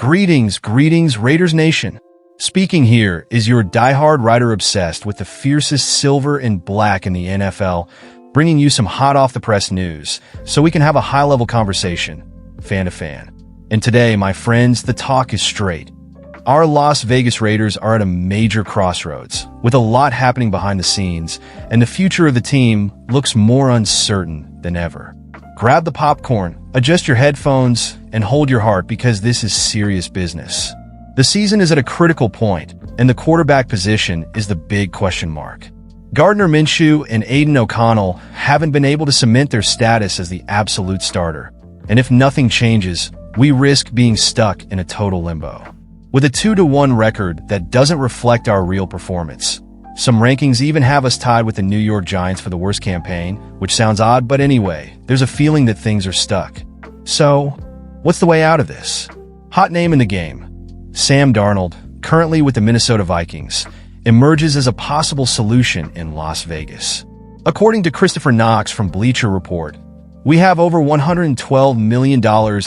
Greetings, Raiders Nation. Speaking here is your diehard Raider obsessed with the fiercest silver and black in the NFL, bringing you some hot off the press news so we can have a high-level conversation, fan to fan. And today, my friends, the talk is straight. Our Las Vegas Raiders are at a major crossroads, with a lot happening behind the scenes, and the future of the team looks more uncertain than ever. Grab the popcorn, adjust your headphones, and hold your heart because this is serious business. The season is at a critical point, and the quarterback position is the big question mark. Gardner Minshew and Aidan O'Connell haven't been able to cement their status as the absolute starter, and if nothing changes, we risk being stuck in a total limbo. With a 2-1 record that doesn't reflect our real performance, some rankings even have us tied with the New York Giants for the worst campaign, which sounds odd, but anyway, there's a feeling that things are stuck. So, what's the way out of this? Hot name in the game. Sam Darnold, currently with the Minnesota Vikings, emerges as a possible solution in Las Vegas. According to Christopher Knox from Bleacher Report, we have over $112 million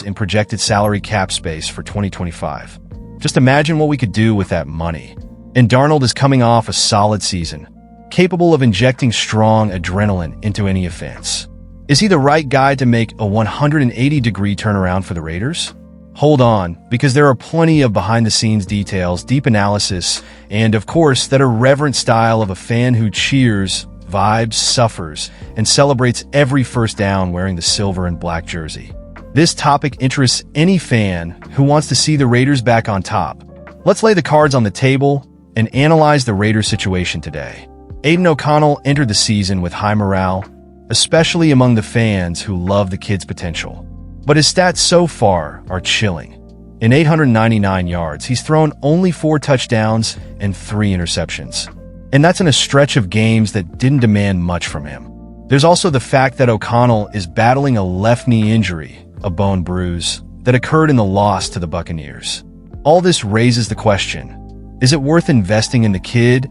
in projected salary cap space for 2025. Just imagine what we could do with that money. And Darnold is coming off a solid season, capable of injecting strong adrenaline into any offense. Is he the right guy to make a 180-degree turnaround for the Raiders? Hold on, because there are plenty of behind-the-scenes details, deep analysis, and, of course, that irreverent style of a fan who cheers, vibes, suffers, and celebrates every first down wearing the silver and black jersey. This topic interests any fan who wants to see the Raiders back on top. Let's lay the cards on the table and analyze the Raiders situation today. Aidan O'Connell entered the season with high morale, especially among the fans who love the kid's potential. But his stats so far are chilling. In 899 yards, he's thrown only 4 touchdowns and 3 interceptions. And that's in a stretch of games that didn't demand much from him. There's also the fact that O'Connell is battling a left knee injury, a bone bruise, that occurred in the loss to the Buccaneers. All this raises the question, is it worth investing in the kid,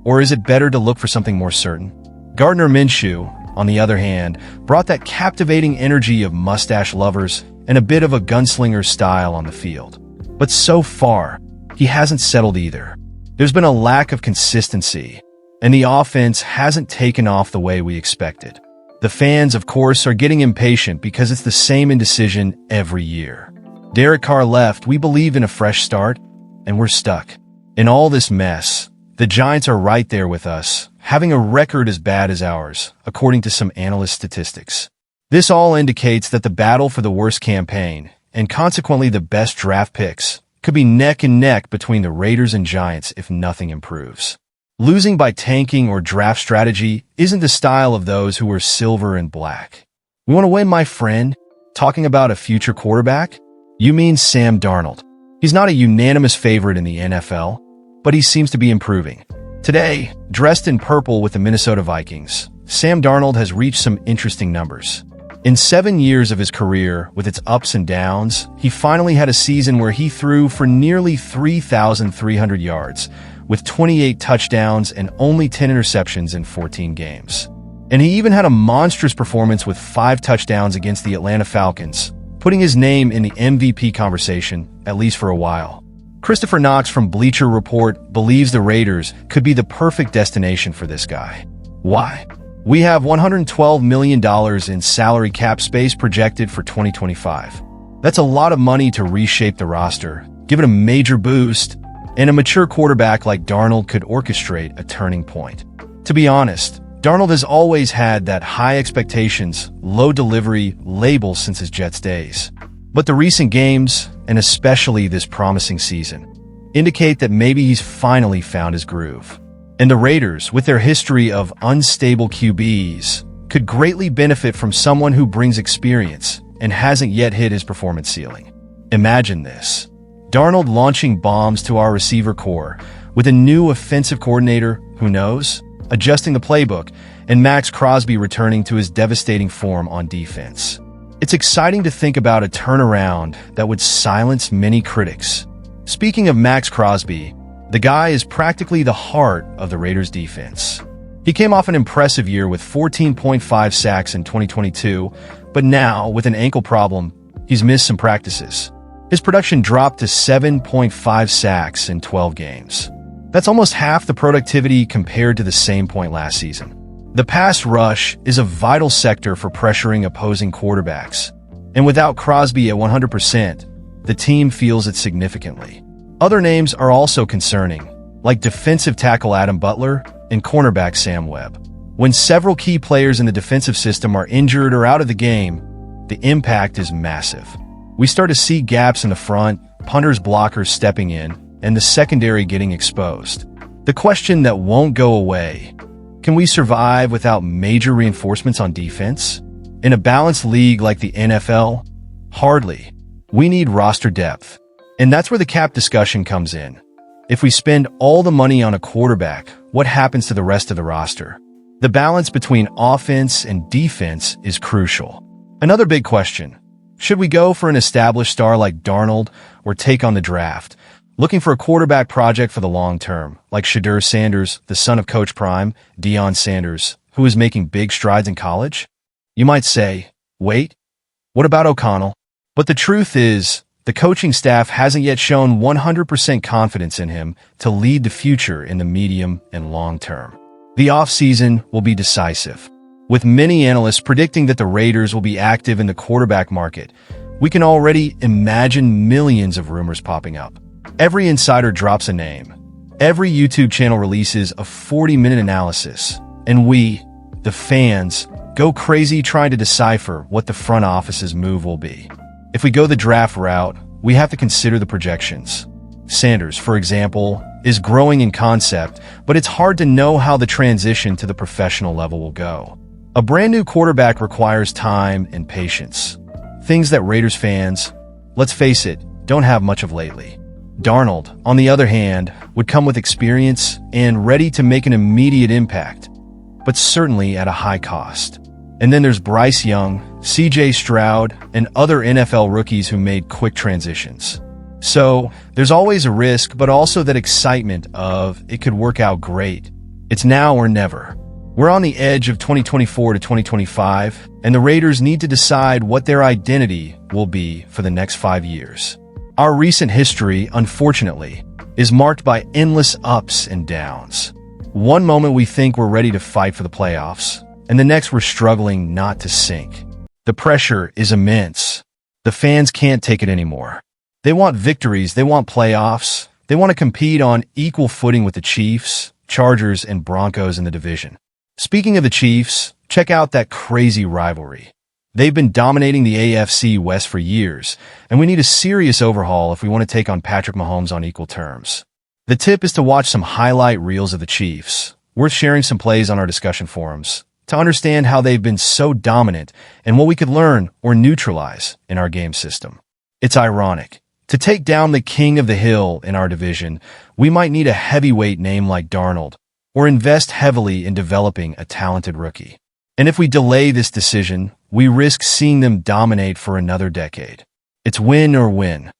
or is it better to look for something more certain? Gardner Minshew, on the other hand, brought that captivating energy of mustache lovers and a bit of a gunslinger style on the field. But so far, he hasn't settled either. There's been a lack of consistency, and the offense hasn't taken off the way we expected. The fans, of course, are getting impatient because it's the same indecision every year. Derek Carr left, we believe in a fresh start, and we're stuck. In all this mess, the Giants are right there with us, having a record as bad as ours, according to some analyst statistics. This all indicates that the battle for the worst campaign, and consequently the best draft picks, could be neck and neck between the Raiders and Giants if nothing improves. Losing by tanking or draft strategy isn't the style of those who are silver and black. We want to win, my friend. Talking about a future quarterback? You mean Sam Darnold. He's not a unanimous favorite in the NFL, but he seems to be improving. Today, dressed in purple with the Minnesota Vikings, Sam Darnold has reached some interesting numbers. In 7 years of his career, with its ups and downs, he finally had a season where he threw for nearly 3,300 yards, with 28 touchdowns and only 10 interceptions in 14 games. And he even had a monstrous performance with 5 touchdowns against the Atlanta Falcons, putting his name in the MVP conversation, at least for a while. Christopher Knox from Bleacher Report believes the Raiders could be the perfect destination for this guy. Why? We have $112 million in salary cap space projected for 2025. That's a lot of money to reshape the roster, give it a major boost, and a mature quarterback like Darnold could orchestrate a turning point. To be honest, Darnold has always had that high expectations, low delivery label since his Jets days. But the recent games, and especially this promising season, indicate that maybe he's finally found his groove. And the Raiders, with their history of unstable QBs, could greatly benefit from someone who brings experience and hasn't yet hit his performance ceiling. Imagine this. Darnold launching bombs to our receiver core with a new offensive coordinator, who knows, adjusting the playbook, and Max Crosby returning to his devastating form on defense. It's exciting to think about a turnaround that would silence many critics. Speaking of Max Crosby, the guy is practically the heart of the Raiders defense. He came off an impressive year with 14.5 sacks in 2022, but now, with an ankle problem, he's missed some practices. His production dropped to 7.5 sacks in 12 games. That's almost half the productivity compared to the same point last season. The pass rush is a vital sector for pressuring opposing quarterbacks, and without Crosby at 100%, the team feels it significantly. Other names are also concerning, like defensive tackle Adam Butler and cornerback Sam Webb. When several key players in the defensive system are injured or out of the game, the impact is massive. We start to see gaps in the front, punters, blockers stepping in, and the secondary getting exposed. The question that won't go away: can we survive without major reinforcements on defense? In a balanced league like the NFL? Hardly. We need roster depth. And that's where the cap discussion comes in. If we spend all the money on a quarterback, what happens to the rest of the roster? The balance between offense and defense is crucial. Another big question: should we go for an established star like Darnold or take on the draft, looking for a quarterback project for the long term, like Shedeur Sanders, the son of Coach Prime, Deion Sanders, who is making big strides in college? You might say, wait, what about O'Connell? But the truth is, the coaching staff hasn't yet shown 100% confidence in him to lead the future in the medium and long term. The offseason will be decisive. With many analysts predicting that the Raiders will be active in the quarterback market, we can already imagine millions of rumors popping up. Every insider drops a name. Every YouTube channel releases a 40-minute analysis. And we, the fans, go crazy trying to decipher what the front office's move will be. If we go the draft route, we have to consider the projections. Sanders, for example, is growing in concept, but it's hard to know how the transition to the professional level will go. A brand new quarterback requires time and patience. Things that Raiders fans, let's face it, don't have much of lately. Darnold, on the other hand, would come with experience and ready to make an immediate impact, but certainly at a high cost. And then there's Bryce Young, C.J. Stroud, and other NFL rookies who made quick transitions. So, there's always a risk, but also that excitement of it could work out great. It's now or never. We're on the edge of 2024 to 2025, and the Raiders need to decide what their identity will be for the next 5 years. Our recent history, unfortunately, is marked by endless ups and downs. One moment we think we're ready to fight for the playoffs, and the next we're struggling not to sink. The pressure is immense. The fans can't take it anymore. They want victories, they want playoffs, they want to compete on equal footing with the Chiefs, Chargers, and Broncos in the division. Speaking of the Chiefs, check out that crazy rivalry. They've been dominating the AFC West for years, and we need a serious overhaul if we want to take on Patrick Mahomes on equal terms. The tip is to watch some highlight reels of the Chiefs, worth sharing some plays on our discussion forums, to understand how they've been so dominant and what we could learn or neutralize in our game system. It's ironic. To take down the king of the hill in our division, we might need a heavyweight name like Darnold, or invest heavily in developing a talented rookie. And if we delay this decision, we risk seeing them dominate for another decade. It's win or win.